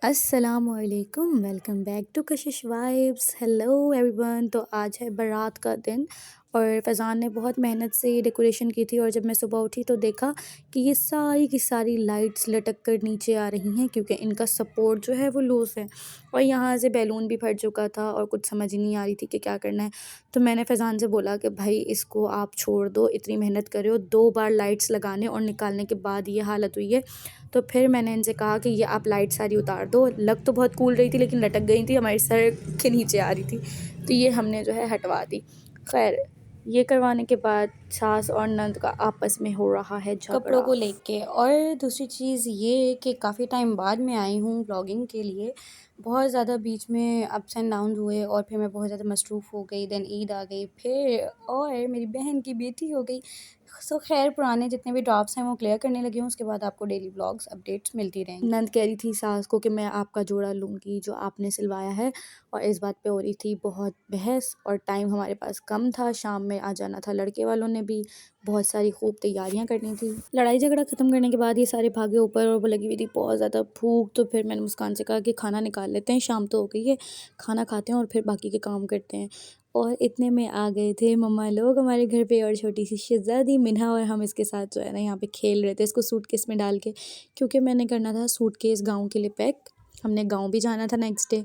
अस्सलामुअलैकुम, welcome back to Kashish vibes. Hello everyone. तो आज है बारात का दिन और फैज़ान ने बहुत मेहनत से ये डेकोरेशन की थी और जब मैं सुबह उठी तो देखा कि ये सारी की सारी लाइट्स लटक कर नीचे आ रही हैं क्योंकि इनका सपोर्ट जो है वो लूज़ है और यहाँ से बैलून भी फट चुका था और कुछ समझ ही नहीं आ रही थी कि क्या करना है। तो मैंने फैज़ान से बोला कि भाई इसको आप छोड़ दो, इतनी मेहनत करे हो, 2 बार लाइट्स लगाने और निकालने के बाद ये हालत हुई है। तो फिर मैंने इनसे कहा कि ये आप लाइट सारी उतार दो। लग तो बहुत कूल रही थी लेकिन लटक गई थी, हमारे सर के नीचे आ रही थी, तो ये हमने जो है हटवा दी। खैर, ये करवाने के बाद सास और नंद का आपस में हो रहा है झगड़ा कपड़ों को लेके। और दूसरी चीज़ ये कि काफ़ी टाइम बाद मैं आई हूँ व्लॉगिंग के लिए। बहुत ज़्यादा बीच में अप्स एंड डाउन हुए और फिर मैं बहुत ज़्यादा मसरूफ़ हो गई, देन ईद आ गई, फिर और मेरी बहन की बेटी हो गई। सो खैर, पुराने जितने भी ड्राफ्ट्स हैं वो क्लियर करने लगी हूँ, उसके बाद आपको डेली व्लॉग्स अपडेट्स मिलती रहेंगी। नंद कह रही थी सास को कि मैं आपका जोड़ा लूँगी जो आपने सिलवाया है, और इस बात पे हो रही थी बहुत बहस और टाइम हमारे पास कम था, शाम में आ जाना था। लड़के वालों ने भी बहुत सारी खूब तैयारियां करनी थी। लड़ाई झगड़ा ख़त्म करने के बाद ये सारे भागे ऊपर और वो लगी हुई थी बहुत ज़्यादा भूख। तो फिर मैंने मुस्कान से कहा कि खाना निकाल लेते हैं, शाम तो हो गई है, खाना खाते हैं और फिर बाकी के काम करते हैं। और इतने में आ गए थे मम्मा लोग हमारे घर पे और छोटी सी शहज़ादी मिन्हा, और हम इसके साथ जो है ना यहाँ पे खेल रहे थे इसको सूटकेस में डाल के, क्योंकि मैंने करना था सूटकेस गाँव के लिए पैक। हमने गाँव भी जाना था नेक्स्ट डे,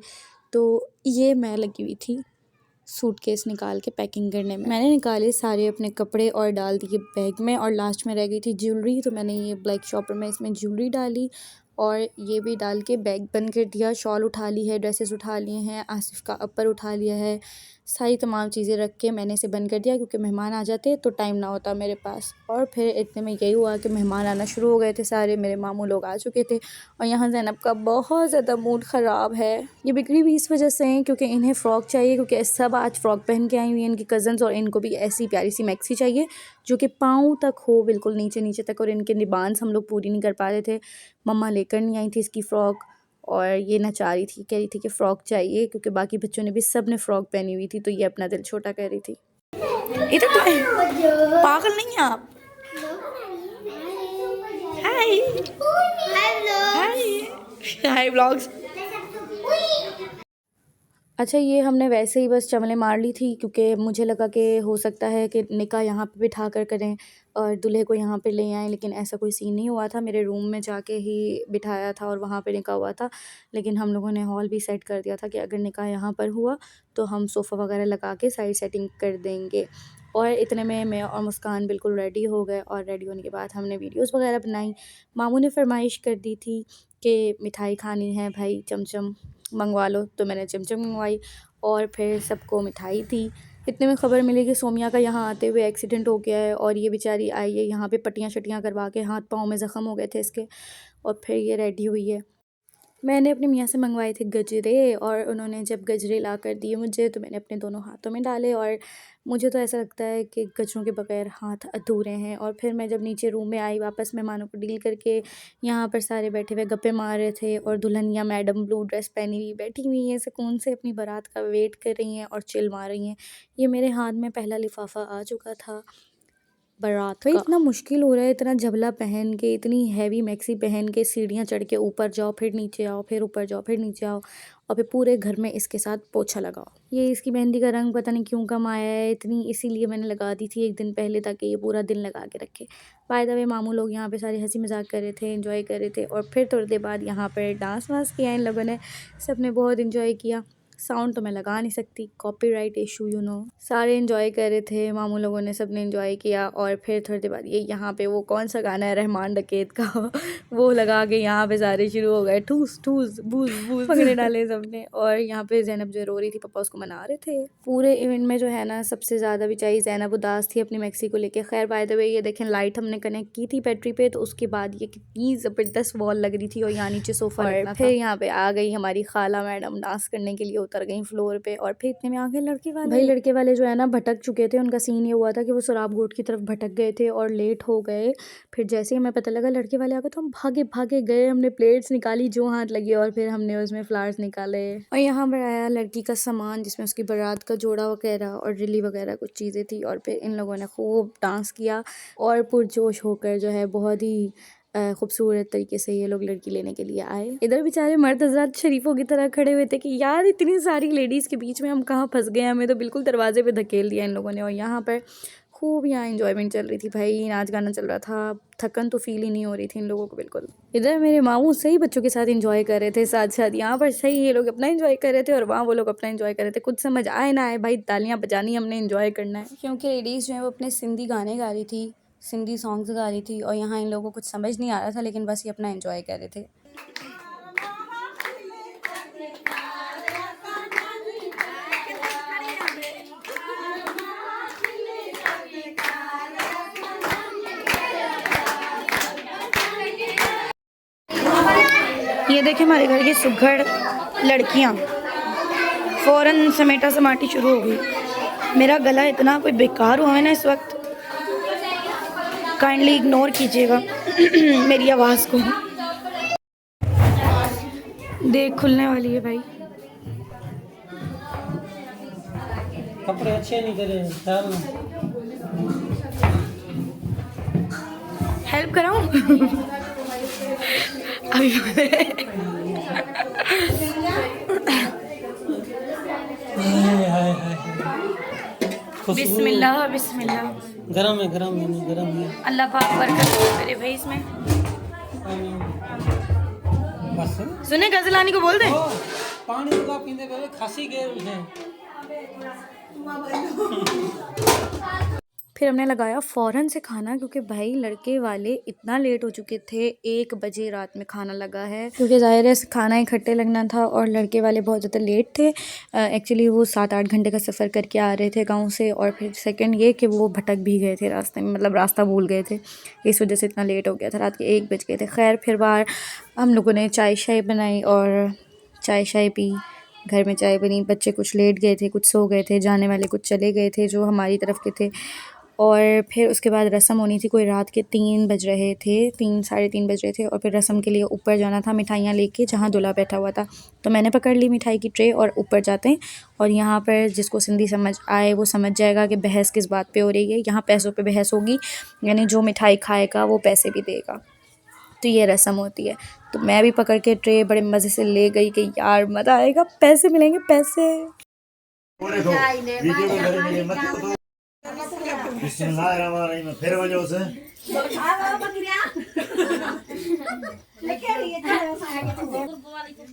तो ये मैं लगी हुई थी सूटकेस निकाल के पैकिंग करने में। मैंने निकाले सारे अपने कपड़े और डाल दिए बैग में, और लास्ट में रह गई थी ज्वेलरी, तो मैंने ये ब्लैक शॉपर में इसमें ज्वेलरी डाली और ये भी डाल के बैग बंद कर दिया। शॉल उठा ली है, ड्रेसेस उठा लिए हैं, आसिफ का अपर उठा लिया है, सारी तमाम चीज़ें रख के मैंने इसे बंद कर दिया क्योंकि मेहमान आ जाते तो टाइम ना होता मेरे पास। और फिर इतने में यही हुआ कि मेहमान आना शुरू हो गए थे, सारे मेरे मामू लोग आ चुके थे और यहाँ ज़ैनब का बहुत ज़्यादा मूड ख़राब है। ये बिगड़ी भी इस वजह से हैं क्योंकि इन्हें फ़्रॉक चाहिए, क्योंकि सब आज फ़्रॉक पहन के आई हुई हैं इनकी कज़न्स, और इनको भी ऐसी प्यारी सी मैक्सी चाहिए जो कि पाँव तक हो, बिल्कुल नीचे नीचे तक, और इनके निबान्स हम लोग पूरी नहीं कर पा रहे थे। मम्मा लेकर नहीं आई थी इसकी फ़्रॉक और ये नचा रही थी, कह रही थी कि फ़्रॉक चाहिए, क्योंकि बाकी बच्चों ने भी सब ने फ़्रॉक पहनी हुई थी, तो ये अपना दिल छोटा कर रही थी। इधर तो पागल नहीं हैं आप। हाय हाय हाय व्लॉग्स। अच्छा, ये हमने वैसे ही बस चमले मार ली थी क्योंकि मुझे लगा कि हो सकता है कि निकाह यहाँ पे बिठा कर करें और दूल्हे को यहाँ पे ले आएँ, लेकिन ऐसा कोई सीन नहीं हुआ था। मेरे रूम में जाके ही बिठाया था और वहाँ पे निकाह हुआ था, लेकिन हम लोगों ने हॉल भी सेट कर दिया था कि अगर निकाह यहाँ पर हुआ तो हम सोफ़ा वगैरह लगा के सारी सेटिंग कर देंगे। और इतने में मैं और मुस्कान बिल्कुल रेडी हो गए और रेडी होने के बाद हमने वीडियोज़ वगैरह बनाई। मामू ने फरमाइश कर दी थी कि मिठाई खानी है भाई, चमचम मंगवा लो, तो मैंने चमचम मंगवाई और फिर सबको मिठाई दी। इतने में ख़बर मिली कि सोमिया का यहाँ आते हुए एक्सीडेंट हो गया है और ये बेचारी आई है यहाँ पे पट्टियाँ शट्टियाँ करवा के, हाथ पाँव में ज़ख़म हो गए थे इसके, और फिर ये रेडी हुई है। मैंने अपने मियाँ से मंगवाए थे गजरे और उन्होंने जब गजरे ला कर दिए मुझे तो मैंने अपने दोनों हाथों में डाले, और मुझे तो ऐसा लगता है कि गजरों के बगैर हाथ अधूरे हैं। और फिर मैं जब नीचे रूम में आई वापस मेहमानों को डील करके, यहाँ पर सारे बैठे हुए गप्पे मार रहे थे और दुल्हनिया मैडम ब्लू ड्रेस पहनी हुई बैठी हुई हैं, सुकून से अपनी बारात का वेट कर रही हैं और चिल मार रही हैं। ये मेरे हाथ में पहला लिफाफा आ चुका था बारात का। इतना मुश्किल हो रहा है, इतना झबला पहन के, इतनी हैवी मैक्सी पहन के सीढ़ियाँ चढ़ के ऊपर जाओ, फिर नीचे आओ, फिर ऊपर जाओ, फिर नीचे आओ, और फिर पूरे घर में इसके साथ पोछा लगाओ। ये इसकी मेहंदी का रंग पता नहीं क्यों कम आया है इतनी, इसीलिए मैंने लगा दी थी एक दिन पहले ताकि ये पूरा दिन लगा के रखे। बाय द वे, मामू लोग यहाँ पे सारे हंसी मजाक कर रहे थे, एंजॉय कर रहे थे, और फिर थोड़ी देर बाद यहाँ पर डांस वांस किया इन लोगों ने, सब ने बहुत इन्जॉय किया। साउंड तो मैं लगा नहीं सकती, कॉपीराइट इशू यू नो। सारे एंजॉय कर रहे थे, मामू लोगों ने सब ने एंजॉय किया, और फिर थोड़ी देर बाद ये यहाँ पे वो कौन सा गाना है रहमान डकैत का वो लगा के यहाँ पे सारे शुरू हो गए, ठूस ठूस बूज बूज पकड़े डाले सबने। और यहाँ पे ज़ैनब जो रो रही थी, पापा उसको मना रहे थे। पूरे इवेंट में जो है ना सबसे ज़्यादा बेचारी ज़ैनब उदास थी अपनी मैक्सी को लेके। खैर, बाय द वे, ये देखें लाइट हमने कनेक्ट की थी बैटरी पे, तो उसके बाद ये कितनी ज़बरदस्त वॉल लग रही थी और यहाँ नीचे सोफ़ा लगना था। फिर यहाँ पे आ गई हमारी खाला मैडम डांस करने के लिए, उतर गई फ्लोर पे, और फिर इतने में आ गए लड़के वाले। भाई लड़के वाले जो है ना भटक चुके थे, उनका सीन ये हुआ था कि वो सराब घोट की तरफ भटक गए थे और लेट हो गए। फिर जैसे ही हमें पता लगा लड़के वाले आ गए तो हम भागे भागे गए, हमने प्लेट्स निकाली जो हाथ लगी और फिर हमने उसमें फ्लावर्स निकाले, और यहाँ पर आया लड़की का सामान जिसमें उसकी बारात का जोड़ा वगैरह और रिली वगैरह कुछ चीज़ें थी, और फिर इन लोगों ने खूब डांस किया और पुरजोश होकर जो है बहुत ही खूबसूरत तरीके से ये लोग लड़की लेने के लिए आए। इधर बेचारे मर्द हजरात शरीफों की तरह खड़े हुए थे कि यार इतनी सारी लेडीज़ के बीच में हम कहाँ फंस गए, हमें तो बिल्कुल दरवाजे पे धकेल दिया इन लोगों ने। और यहाँ पर खूब यहाँ एंजॉयमेंट चल रही थी भाई, नाच गाना चल रहा था, थकन तो फील ही नहीं हो रही थी इन लोगों को बिल्कुल। इधर मेरे मामू सही बच्चों के साथ एंजॉय कर रहे थे, साथ साथ यहाँ पर सही ये लोग अपना एंजॉय कर रहे थे और वहाँ वो लोग अपना एंजॉय कर रहे थे। कुछ समझ आए ना आए भाई, तालियां बजानी, हमने एंजॉय करना है। क्योंकि लेडीज़ जो है वो अपने सिंधी गाने गा रही थी, सिंधी सॉन्ग्स गा रही थी और यहाँ इन लोगों को कुछ समझ नहीं आ रहा था, लेकिन बस ये अपना एंजॉय कर रहे थे। ये देखें हमारे घर की सुघड़ लड़कियाँ, फ़ौरन समेटा समाटी शुरू हो गई। मेरा गला इतना कोई बेकार हुआ है ना इस वक्त, काइंडली इग्नोर कीजिएगा मेरी आवाज़ को। देख खुलने वाली है भाई। कपड़े अच्छे नहीं करे, हेल्प कराऊं? अभी बिस्मिल्लाह बिस्मिल्लाह। गरम है, गरम है, नहीं गरम है। अल्लाह पाक बरकत करे भाई इसमें। बस सुने गजलानी को बोल दे पानी का पीने पे खांसी के है। फिर हमने लगाया फ़ौरन से खाना, क्योंकि भाई लड़के वाले इतना लेट हो चुके थे, 1 बजे रात में खाना लगा है, क्योंकि ज़ाहिर है खाना इकट्ठे लगना था और लड़के वाले बहुत ज़्यादा लेट थे। एक्चुअली वो 7-8 घंटे का सफ़र करके आ रहे थे गांव से, और फिर सेकंड ये कि वो भटक भी गए थे रास्ते में, मतलब रास्ता भूल गए थे, इस वजह से इतना लेट हो गया था, रात के 1 बज गए थे। खैर फिर बाहर हम लोगों ने चाय शाय बनाई और चाय शाय पी, घर में चाय बनी। बच्चे कुछ लेट गए थे, कुछ सो गए थे, जाने वाले कुछ चले गए थे जो हमारी तरफ के थे। और फिर उसके बाद रस्म होनी थी, कोई रात के 3 बज रहे थे, 3 साढ़े 3 बज रहे थे, और फिर रस्म के लिए ऊपर जाना था मिठाइयाँ लेके जहाँ दूल्हा बैठा हुआ था। तो मैंने पकड़ ली मिठाई की ट्रे और ऊपर जाते हैं। और यहाँ पर जिसको सिंधी समझ आए वो समझ जाएगा कि बहस किस बात पे हो रही है। यहाँ पैसों पे बहस होगी, यानी जो मिठाई खाएगा वो पैसे भी देगा, तो ये रस्म होती है। तो मैं भी पकड़ के ट्रे बड़े मज़े से ले गई कि यार मज़ा आएगा, पैसे मिलेंगे पैसे। बिस्मिल्लाहिर्रहमानिर्रहीम। फिर वजह से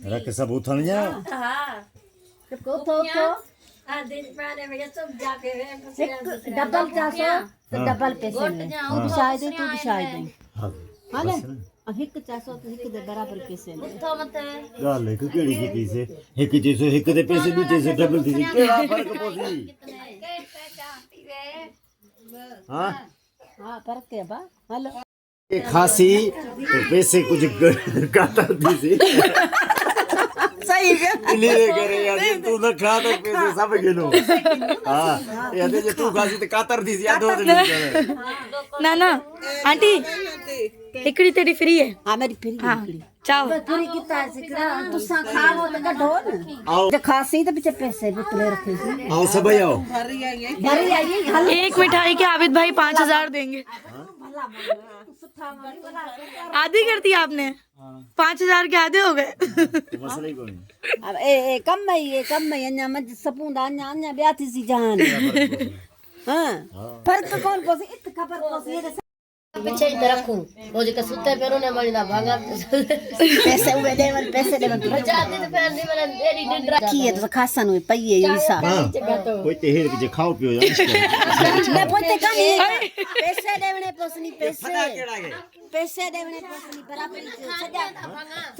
रख सब उठन जा डबल 400 डबल पैसे शायद तू भी शायद हां ना हिक 400 तो हिक दे बराबर पैसे गल एक केड़ी की से एक जैसे एक दे पैसे दूजे से डबल थी, केड़ा फर्क पोसी? हां हां फर्क है बा। हेलो एक खासी तो पैसे कुछ कातर दी से सही है ले करे यार, तू ना खा तो पैसे सब गिनो। हां ये दे तू खासी तो कातर दी या दो दिन ना ना आंटी हिकड़ी तेरी फ्री है। हां मेरी फ्री हाँ चाओ पूरी कितना सिकरा तू सा खाओ तो कढो ना जे खासी तो पीछे पैसे भी तुले रखे सी। आओ सब आओ भरी आई एक मिठाई के आबिद भाई 5000 देंगे। आधी कर दी आपने, 5000 के आधे हो गए। मसला ही कोई अब ए कम है अन्या मज सपूंदा अन्या ब्याथी सी जान। हां फर्क कौन पोसी इत खबर पोसी ये पीछे ही रखूं वो जो सुते पेरो ने मणी ना भागा पैसे उवे देवन तू जाते तो फिर नहीं मैंने तेरी नींद रखी है तो खासा नु पई है हिसाब कोई ते हेर के खाओ पियो मैं पोते कनी पैसे देवने पोसनी पैसे देवने पोसनी बराबर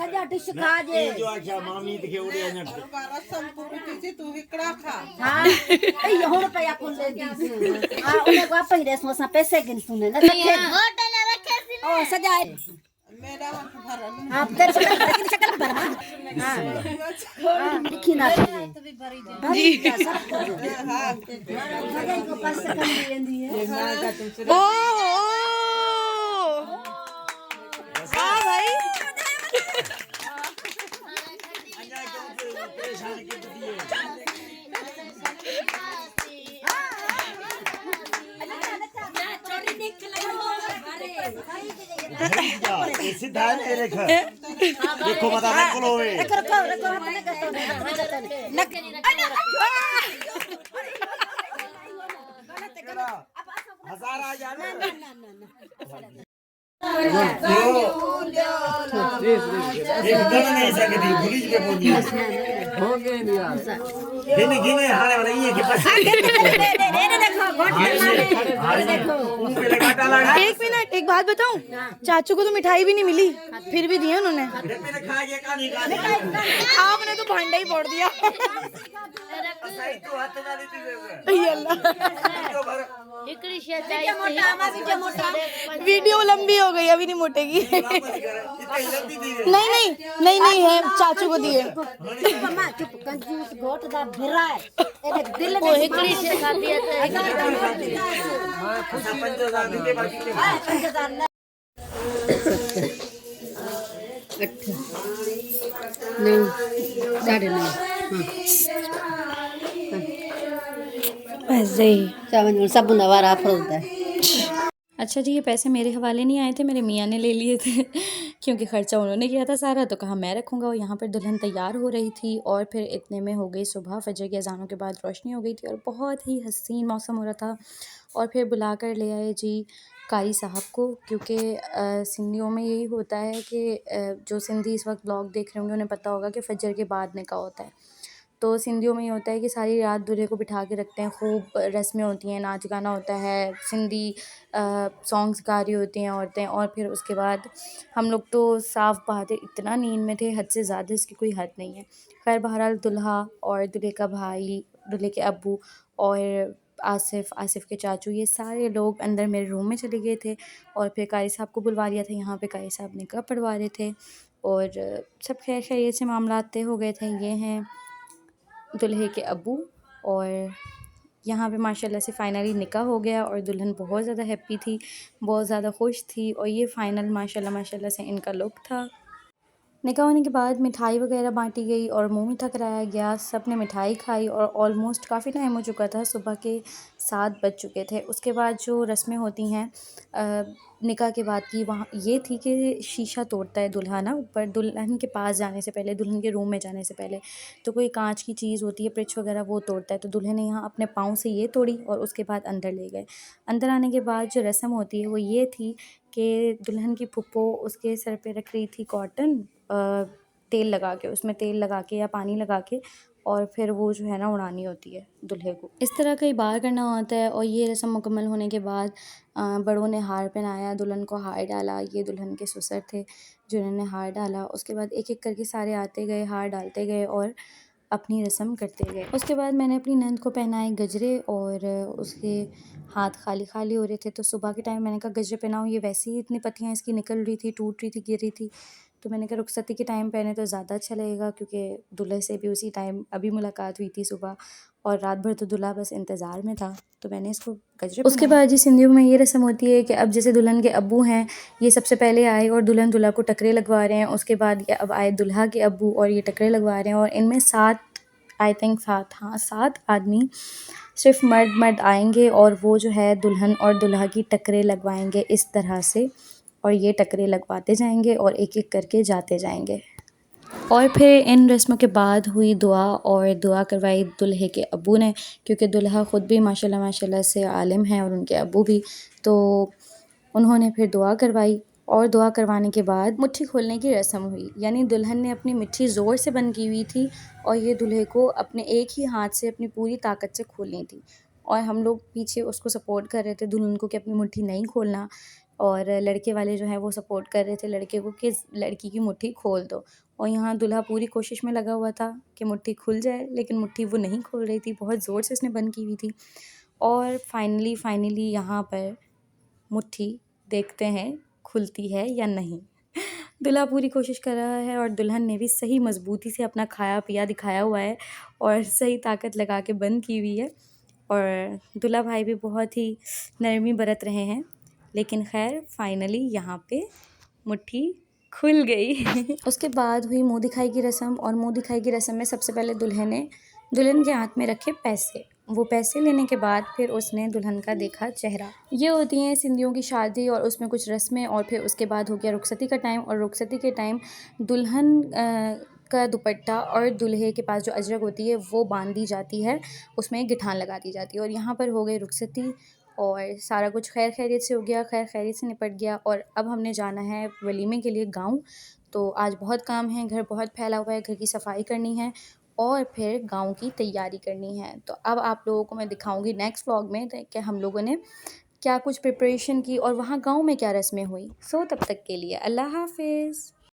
सजा डिश खा जे जो आख्या मामी के उड़े न रसम पूरी कीजिए तू हिकड़ा खा। हां ए हुन पे या कुल ले दी हां उन्हें को अपन रेस में पैसे गिन सुने ना होटल रखे सी ओ सजा मेरा भरन आप तेरे शक्ल पर हां दिखी ना जी हां को पास कर लेंदी है ओ हाँ भाई ये सीधा है ये देखो बता मत बोलो वे रखो रखो अपने हजार आ जाने एक दिन नहीं सकती पुलिस पे पहुंची हो गए यार गिने हारे वाला ये के पास एक मिनट, एक बात बताऊं, चाचू को तो मिठाई भी नहीं मिली, फिर भी दिए उन्होंने। मैंने खा के कहानी आपने तो भांडा ही फोड़ दिया। सही तो हाथ ना लेती ये अल्लाह, हिकड़ी शय चाहिए वीडियो लंबी हो गई, अभी नहीं मोटेगी। नहीं नहीं नहीं नहीं है, चाचू को दिए। मम्मा चुप, कंजूस गोट दा भिरा है ए दिल वो हिकड़ी शय खाती है ऐसे ही। चावल सब नवारा फरोदा है। अच्छा जी, ये पैसे मेरे हवाले नहीं आए थे, मेरे मियाँ ने ले लिए थे क्योंकि ख़र्चा उन्होंने किया था सारा, तो कहा मैं रखूँगा। और यहाँ पर दुल्हन तैयार हो रही थी और फिर इतने में हो गई सुबह, फजर की अज़ानों के बाद रोशनी हो गई थी और बहुत ही हसीन मौसम हो रहा था। और फिर बुला कर ले आए जी कारी साहब को, क्योंकि सिंधियों में यही होता है कि जो सिंधी इस वक्त ब्लॉग देख रहे होंगे उन्हें पता होगा कि फजर के बाद निकाह होता है। तो सिंधियों में ये होता है कि सारी रात दूल्हे को बिठा के रखते हैं, खूब रस्में होती हैं, नाच गाना होता है, सिंधी सॉन्ग्स गा रही होती हैं औरतें। और फिर उसके बाद हम लोग तो साफ़ बात है इतना नींद में थे, हद से ज़्यादा, इसकी कोई हद नहीं है। खैर बहरहाल दूल्हा और दूल्हे का भाई, दूल्हे के अब्बू और आसिफ़ के चाचू, ये सारे लोग अंदर मेरे रूम में चले गए थे। और फिर कारी साहब को बुलवा लिया था, यहाँ पे कारी साहब निकाह पढ़वा रहे थे और सब खैर खैरियत से मामलात तय हो गए थे। ये हैं दूल्हे के अब्बू और यहाँ पे माशाल्लाह से फ़ाइनली निकाह हो गया और दुल्हन बहुत ज़्यादा हैप्पी थी, बहुत ज़्यादा खुश थी। और ये फ़ाइनल माशाल्लाह से इनका लुक था। निकाह होने के बाद मिठाई वगैरह बांटी गई और मुंह मीठा कराया गया, सब ने मिठाई खाई और ऑलमोस्ट काफ़ी टाइम हो चुका था, सुबह के 7 बज चुके थे। उसके बाद जो रस्में होती हैं निकाह के बाद की, वहाँ ये थी कि शीशा तोड़ता है दूल्हा ना ऊपर, दुल्हन के पास जाने से पहले, दुल्हन के रूम में जाने से पहले, तो कोई कांच की चीज़ होती है, प्रिच वगैरह, वो तोड़ता है। तो दुल्हन ने यहाँ अपने पाँव से ये तोड़ी और उसके बाद अंदर ले गए। अंदर आने के बाद जो रस्म होती है वो ये थी कि दुल्हन की फुप्पो उसके सर पे रख रही थी कॉटन, तेल लगा के, उसमें तेल लगा के या पानी लगा के, और फिर वो जो है ना उड़ानी होती है दूल्हे को। इस तरह कई बार करना होता है। और ये रस्म मुकम्मल होने के बाद बड़ों ने हार पहनाया, दुल्हन को हार डाला। ये दुल्हन के ससुर थे जिन्होंने हार डाला। उसके बाद एक एक करके सारे आते गए, हार डालते गए और अपनी रस्म करते गए। उसके बाद मैंने अपनी नंद को पहनाए गजरे और उसके हाथ खाली खाली हो रहे थे, तो सुबह के टाइम मैंने कहा गजरे पहनाऊँ, ये वैसे ही इतनी पत्तियाँ इसकी निकल रही थी, टूट रही थी, गिर रही थी, तो मैंने कहा रुखसती के टाइम पहने तो ज़्यादा अच्छा लगेगा, क्योंकि दूल्हे से भी उसी टाइम अभी मुलाकात हुई थी सुबह और रात भर तो दूल्हा बस इंतज़ार में था, तो मैंने इसको गजरे। उसके बाद जी सिंधियों में ये रस्म होती है कि अब जैसे दुल्हन के अब्बू हैं, ये सबसे पहले आए और दुल्हन दूल्हा को टकरे लगवा रहे हैं। उसके बाद ये अब आए दूल्हा के अब्बू और ये टकरे लगवा रहे हैं। और इनमें 7 आदमी सिर्फ मर्द आएंगे और वो जो है दुल्हन और दूल्हा की टकरे लगवाएंगे इस तरह से, और ये टकरे लगवाते जाएंगे और एक एक करके जाते जाएंगे। और फिर इन रस्मों के बाद हुई दुआ, और दुआ करवाई दूल्हे के अब्बू ने, क्योंकि दूल्हा ख़ुद भी माशाल्लाह से आलिम हैं और उनके अब्बू भी, तो उन्होंने फिर दुआ करवाई। और दुआ करवाने के बाद मुट्ठी खोलने की रस्म हुई, यानी दुल्हन ने अपनी मुट्ठी ज़ोर से बंद की हुई थी और ये दूल्हे को अपने एक ही हाथ से अपनी पूरी ताकत से खोलनी थी। और हम लोग पीछे उसको सपोर्ट कर रहे थे दुल्हन को कि अपनी मुट्ठी नहीं खोलना, और लड़के वाले जो हैं वो सपोर्ट कर रहे थे लड़के को कि लड़की की मुट्ठी खोल दो। और यहाँ दूल्हा पूरी कोशिश में लगा हुआ था कि मुट्ठी खुल जाए, लेकिन मुट्ठी वो नहीं खोल रही थी, बहुत ज़ोर से उसने बंद की हुई थी। और फाइनली यहाँ पर मुट्ठी देखते हैं खुलती है या नहीं। दूल्हा पूरी कोशिश कर रहा है और दुल्हन ने भी सही मज़बूती से अपना खाया पिया दिखाया हुआ है और सही ताकत लगा के बंद की हुई है। और दूल्हा भाई भी बहुत ही नरमी बरत रहे हैं, लेकिन खैर फाइनली यहाँ पे मुट्ठी खुल गई। उसके बाद हुई मुँह दिखाई की रस्म, और मुँह दिखाई की रस्म में सबसे पहले दुल्हन ने दुल्हन के हाथ में रखे पैसे, वो पैसे लेने के बाद फिर उसने दुल्हन का देखा चेहरा। ये होती हैं सिंधियों की शादी और उसमें कुछ रस्में, और फिर उसके बाद हो गया रुखसती का टाइम, और रुखसती के टाइम दुल्हन का दुपट्टा और दूल्हे के पास जो अजरक होती है वो बांध दी जाती है, उसमें गिठान लगा दी जाती है। और यहाँ पर हो गई रुखसती और सारा कुछ खैर खैरियत से हो गया, खैर खैरियत से निपट गया। और अब हमने जाना है वलीमे के लिए गाँव। तो आज बहुत काम है, घर बहुत फैला हुआ है, घर की सफाई करनी है और फिर गाँव की तैयारी करनी है। तो अब आप लोगों को मैं दिखाऊंगी नेक्स्ट व्लॉग में कि हम लोगों ने क्या कुछ प्रिपरेशन की और वहाँ गाँव में क्या रस्में हुई। सो तब तक के लिए अल्लाह हाफिज़।